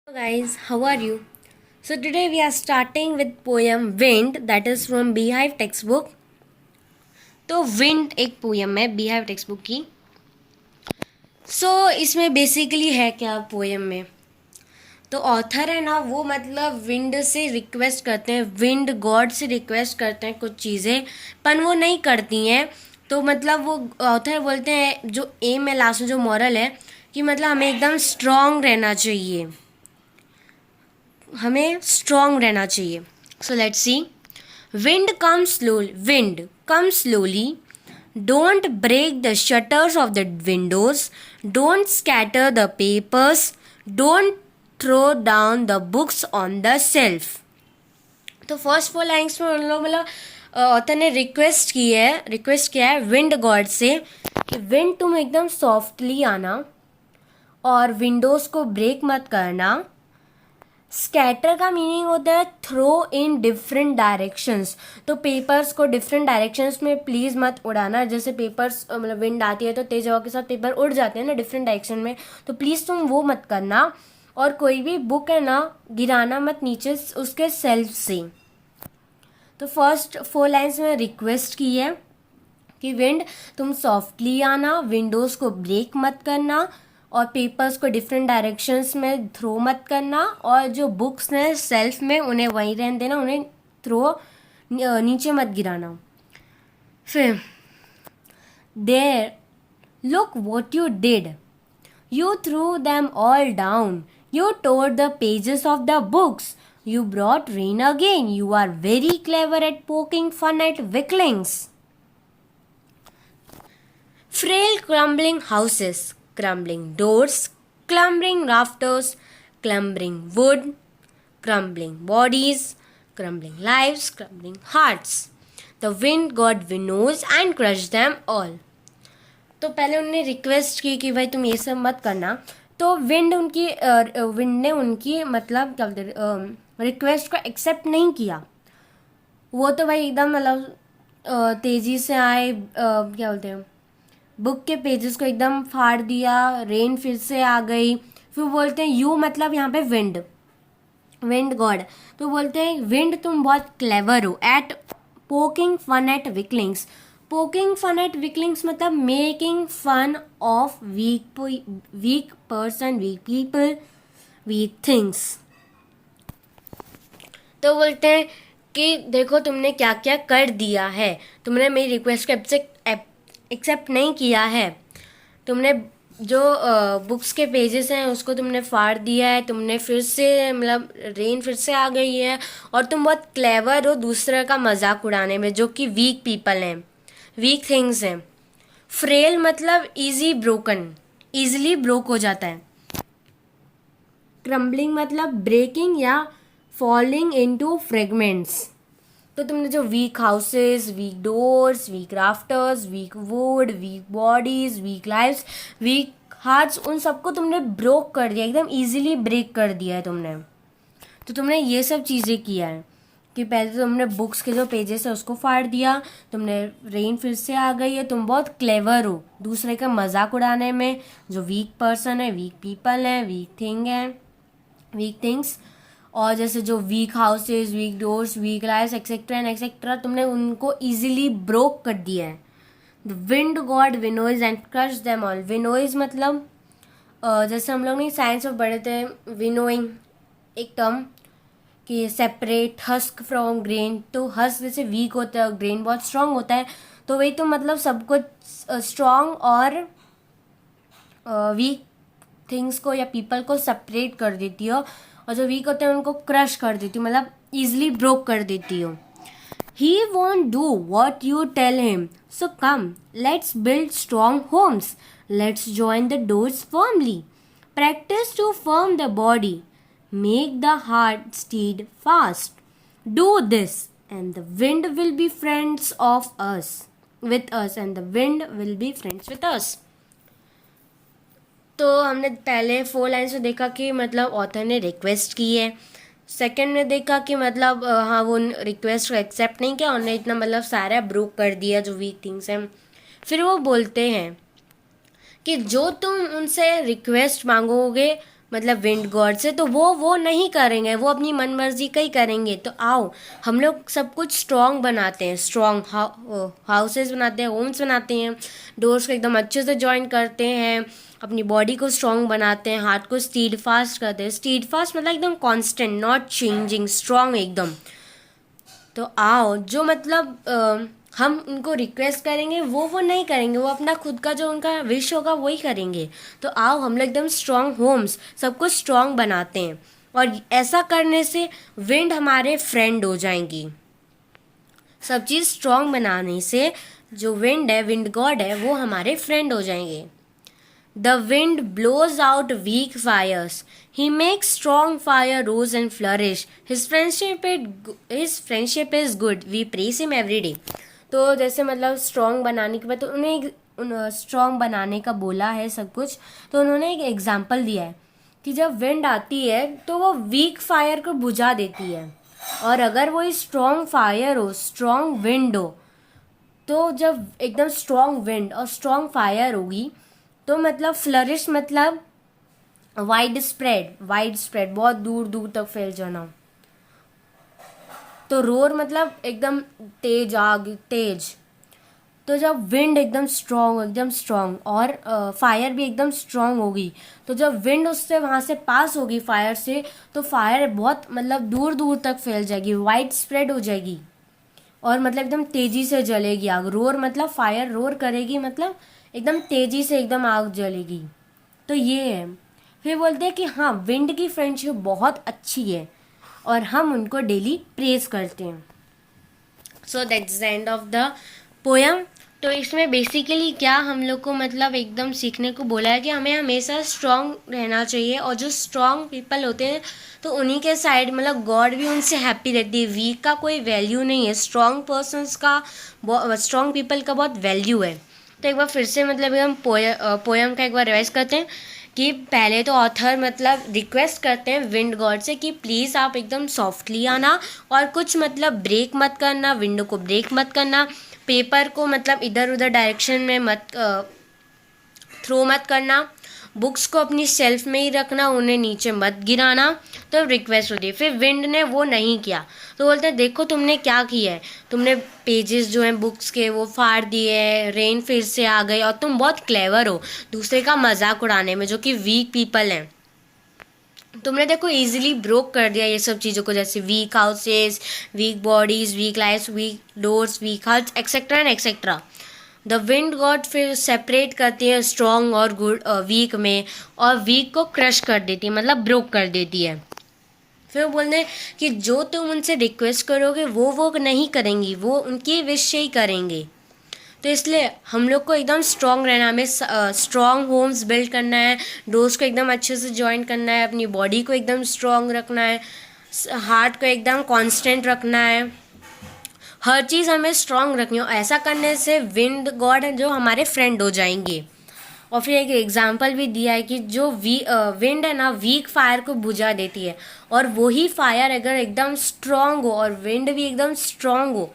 Hello guys, how are you? So today we are starting with poem Wind that is from Beehive textbook. तो wind एक poem है beehive text book की. इसमें basically है क्या poem में, तो ऑथर है ना वो मतलब विंड से रिक्वेस्ट करते हैं, विंड गॉड से रिक्वेस्ट करते हैं कुछ चीज़ें, पर वो नहीं करती हैं. तो मतलब वो ऑथर बोलते हैं जो एम है लास्ट में जो मॉरल है कि मतलब हमें एकदम स्ट्रॉन्ग रहना चाहिए, हमें स्ट्रॉन्ग रहना चाहिए. So let's see. Wind come slowly, don't break the shutters of the windows, don't scatter the papers, don't throw down the books on the shelf. तो फर्स्ट 4 लाइन्स में उन लोग मतलब ऑथर ने रिक्वेस्ट किया है विंड गॉड से कि विंड तुम एकदम सॉफ्टली आना और विंडोज़ को ब्रेक मत करना. स्कैटर का मीनिंग होता है थ्रो इन डिफरेंट डायरेक्शंस. तो पेपर्स को डिफरेंट डायरेक्शंस में प्लीज़ मत उड़ाना. जैसे पेपर्स मतलब विंड आती है तो तेज हवा के साथ पेपर उड़ जाते हैं ना डिफरेंट डायरेक्शन में, तो प्लीज़ तुम वो मत करना. और कोई भी बुक है ना गिराना मत नीचे उसके सेल्फ से. तो फर्स्ट 4 लाइन्स में रिक्वेस्ट की है कि विंड तुम सॉफ्टली आना, विंडोज़ को ब्रेक मत करना और पेपर्स को डिफरेंट डायरेक्शंस में थ्रो मत करना, और जो बुक्स हैं सेल्फ में उन्हें वहीं रहने देना, उन्हें थ्रो नीचे मत गिराना. फिर there look what you did, you threw them all down, you tore the pages of the books, you brought rain again, you are very clever at poking fun at weaklings. Frail crumbling houses, crumbling doors, clumbering rafters, clumbering wood, crumbling bodies, crumbling lives, crumbling hearts. The wind got windows and crushed them all. तो पहले उन्होंने request की कि भाई तुम ये सब मत करना. तो विंड ने उनकी मतलब क्या बोलते रिक्वेस्ट को एक्सेप्ट नहीं किया. वो तो भाई एकदम मतलब तेज़ी से आए, क्या बोलते हैं बुक के पेजेस को एकदम फाड़ दिया, रेन फिर से आ गई. फिर बोलते हैं यू मतलब यहाँ पे विंड गॉड. तो बोलते हैं विंड तुम बहुत क्लेवर हो at poking fun at weaklings. Poking fun at weaklings मतलब making fun of weak person, weak people, weak things. तो बोलते हैं कि देखो तुमने क्या क्या कर दिया है, तुमने मेरी रिक्वेस्ट को एक्सेप्ट नहीं किया है, तुमने जो बुक्स के पेजेस हैं उसको तुमने फाड़ दिया है, तुमने फिर से मतलब रेन फिर से आ गई है, और तुम बहुत क्लेवर हो दूसरे का मजाक उड़ाने में जो कि वीक पीपल हैं, वीक थिंग्स हैं. फ्रेल मतलब ईजिली ब्रोक हो जाता है. क्रम्बलिंग मतलब ब्रेकिंग या फॉलिंग इनटू फ्रेगमेंट्स. तो तुमने जो weak houses, weak doors, weak rafters, weak wood, weak bodies, weak lives, weak hearts, उन सबको तुमने ब्रोक कर दिया, एकदम इजीली ब्रेक कर दिया है तुमने. तो तुमने ये सब चीज़ें किया है कि पहले तो तुमने बुक्स के जो पेजेस है उसको फाड़ दिया, तुमने रेन फिर से आ गई है, तुम बहुत क्लेवर हो दूसरे का मजाक उड़ाने में, जो वीक पर्सन है, वीक पीपल हैं, वीक थिंग्स, और जैसे जो weak houses, weak doors, weak lives etcetera and etcetera, तुमने उनको इजीली ब्रोक कर दिया है. The wind god winnows and crush them all. Winnows मतलब जैसे हम लोग ने साइंस में पढ़े थे विनोइंग एक टर्म कि सेपरेट हस्क फ्रॉम ग्रेन. तो हस्क जैसे वीक होता है और ग्रेन बहुत स्ट्रांग होता है, तो वही तुम मतलब सब कुछ स्ट्रांग और वीक थिंग्स को या पीपल को सेपरेट कर देती हो, और जो वीक होते हैं उनको क्रश कर देती हो, मतलब ईजिली ब्रोक कर देती हो. He won't do what you tell him, so come, let's build strong homes, let's join the doors firmly, practice to firm the body, make the heart stead fast. Do this, and the wind will be friends with us, and the wind will be friends with us. तो हमने पहले 4 lines में देखा कि मतलब author ने request की है. सेकंड में देखा कि मतलब हाँ वो रिक्वेस्ट को एक्सेप्ट नहीं किया, उन्होंने इतना मतलब सारा ब्रोक कर दिया जो वीक थिंग्स हैं. फिर वो बोलते हैं कि जो तुम उनसे रिक्वेस्ट मांगोगे मतलब विंड गॉड से, तो वो नहीं करेंगे, वो अपनी मन मर्जी का ही करेंगे। तो आओ हम लोग सब कुछ स्ट्रॉन्ग बनाते हैं, स्ट्रॉन्ग हाउसेस बनाते हैं, होम्स बनाते हैं, डोर्स को एकदम अच्छे से जॉइन करते हैं, अपनी बॉडी को स्ट्रॉन्ग बनाते हैं, हार्ट को स्टीड फास्ट करते हैं। स्टीड फास्ट मतलब एकदम कांस्टेंट, नॉट चेंजिंग, स्ट्रॉन्ग एकदम। तो आओ जो मतलब हम उनको रिक्वेस्ट करेंगे वो नहीं करेंगे, वो अपना खुद का जो उनका विश होगा वही करेंगे। तो आओ हम लोग एकदम स्ट्रॉन्ग होम्स सब कुछ स्ट्रॉन्ग बनाते हैं, और ऐसा करने से विंड हमारे फ्रेंड हो जाएंगी। सब चीज़ स्ट्रॉन्ग बनाने से जो विंड है, विंड गॉड है, वो हमारे फ्रेंड हो जाएंगे। The wind blows out weak fires. He makes strong fire rose and flourish. His friendship is good. We praise him every day. तो जैसे मतलब स्ट्रॉन्ग बनाने के बाद तो उन्हें स्ट्रॉन्ग बनाने का बोला है सब कुछ, तो उन्होंने एक एग्जाम्पल दिया है कि जब विंड आती है तो वो वीक फायर को बुझा देती है, और अगर वो स्ट्रॉन्ग फायर हो, स्ट्रॉन्ग विंड हो, तो जब एकदम स्ट्रॉन्ग विंड और स्ट्रॉन्ग फायर होगी तो मतलब फ्लरिश मतलब वाइड स्प्रेड बहुत दूर दूर तक फैल जाना। तो रोर मतलब एकदम तेज आग, तेज। तो जब विंड एकदम स्ट्रॉन्ग और फायर भी एकदम स्ट्रॉन्ग होगी, तो जब विंड उससे वहाँ से पास होगी फायर से, तो फायर बहुत मतलब दूर दूर तक फैल जाएगी, वाइड स्प्रेड हो जाएगी, और मतलब एकदम तेजी से जलेगी आग। रोर मतलब फायर रोर करेगी, मतलब एकदम तेजी से एकदम आग जलेगी। तो ये है। फिर बोलते हैं कि हाँ, विंड की फ्रेंडशिप बहुत अच्छी है और हम उनको डेली प्रेज करते हैं। So that's the end of the poem. तो इसमें बेसिकली क्या हम लोग को मतलब एकदम सीखने को बोला है कि हमें हमेशा स्ट्रांग रहना चाहिए, और जो स्ट्रांग पीपल होते हैं तो उन्हीं के साइड मतलब गॉड भी उनसे हैप्पी रहती है। वीक का कोई वैल्यू नहीं है, स्ट्रांग पर्सनस का, स्ट्रांग पीपल का बहुत वैल्यू है। तो एक बार फिर से मतलब हम पोयम का एक बार रिवाइज करते हैं कि पहले तो ऑथर मतलब रिक्वेस्ट करते हैं विंड गॉड से कि प्लीज़ आप एकदम सॉफ्टली आना, और कुछ मतलब ब्रेक मत करना, विंडो को ब्रेक मत करना, पेपर को मतलब इधर उधर डायरेक्शन में मत थ्रो मत करना, बुक्स को अपनी शेल्फ में ही रखना, उन्हें नीचे मत गिराना। तो रिक्वेस्ट होती है। फिर विंड ने वो नहीं किया, तो बोलते हैं देखो तुमने क्या किया है, तुमने पेजेस जो हैं बुक्स के वो फाड़ दिए, रेन फिर से आ गई, और तुम बहुत क्लेवर हो दूसरे का मजाक उड़ाने में, जो कि वीक पीपल हैं। तुमने देखो इजीली ब्रोक कर दिया ये सब चीज़ों को, जैसे weak houses, weak bodies, weak lifes, weak doors, weak hearts, etcetera and etcetera. The wind god फिर सेपरेट करती है स्ट्रॉन्ग और गुड वीक में, और वीक को क्रश कर देती है, मतलब ब्रोक कर देती है। फिर वो बोलते हैं कि जो तुम उनसे रिक्वेस्ट करोगे वो नहीं करेंगी, वो उनकी विश से ही करेंगे। तो इसलिए हम लोग को एकदम स्ट्रॉन्ग रहना, हमें स्ट्रॉन्ग होम्स बिल्ड करना है, डोर्स को एकदम अच्छे से जॉइन करना है, अपनी बॉडी को एकदम स्ट्रॉन्ग रखना है, हार्ट को एकदम कांस्टेंट रखना है, हर चीज़ हमें स्ट्रॉन्ग रखनी हो। ऐसा करने से विंड गॉड है जो हमारे फ्रेंड हो जाएंगे। और फिर एक एग्जाम्पल भी दिया है कि जो विंड है ना, वीक फायर को बुझा देती है, और वही फायर अगर एकदम स्ट्रॉन्ग हो और विंड भी एकदम स्ट्रॉन्ग हो,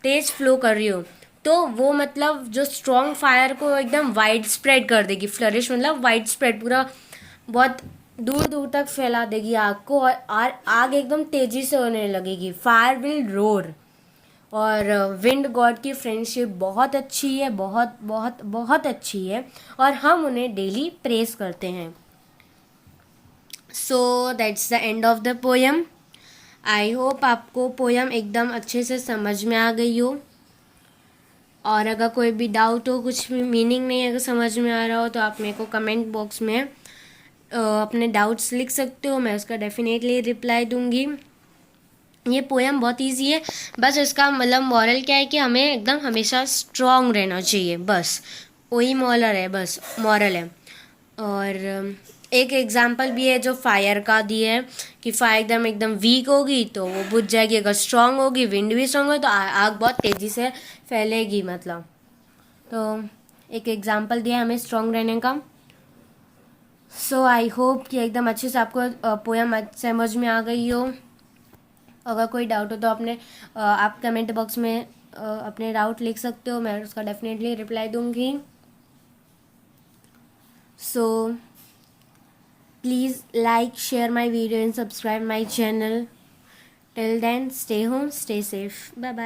तेज फ्लो कर रही हो, तो वो मतलब जो स्ट्रॉन्ग फायर को एकदम वाइड स्प्रेड कर देगी। फ्लरिश मतलब वाइड स्प्रेड, पूरा बहुत दूर दूर तक फैला देगी आग को, और आग एकदम तेजी से होने लगेगी। Fire will roar. और विंड गॉड की फ्रेंडशिप बहुत अच्छी है, बहुत बहुत बहुत अच्छी है, और हम उन्हें डेली प्रेज करते हैं। So that's the end of the poem. I hope आपको पोयम एकदम अच्छे से समझ में आ गई हो, और अगर कोई भी डाउट हो, कुछ भी मीनिंग नहीं अगर समझ में आ रहा हो, तो आप मेरे को कमेंट बॉक्स में अपने डाउट्स लिख सकते हो, मैं उसका डेफिनेटली रिप्लाई दूंगी। ये पोयम बहुत इजी है, बस इसका मतलब मॉरल क्या है कि हमें एकदम हमेशा स्ट्रॉन्ग रहना चाहिए, बस वही मॉरल है, बस मॉरल है। और एक एग्जाम्पल भी है जो फायर का दिया है कि फायर एकदम एकदम वीक होगी तो वो बुझ जाएगी, अगर स्ट्रांग होगी, विंड भी स्ट्रांग हो, तो आग बहुत तेज़ी से फैलेगी मतलब। तो एक एग्जाम्पल दिया है हमें स्ट्रांग रहने का। सो आई होप कि एकदम अच्छे से आपको पोयम समझ में आ गई हो। अगर कोई डाउट हो तो आप कमेंट बॉक्स में अपने डाउट लिख सकते हो, मैं उसका डेफिनेटली रिप्लाई दूंगी। सो Please like, share my video and subscribe my channel. Till then, stay home, stay safe. Bye bye.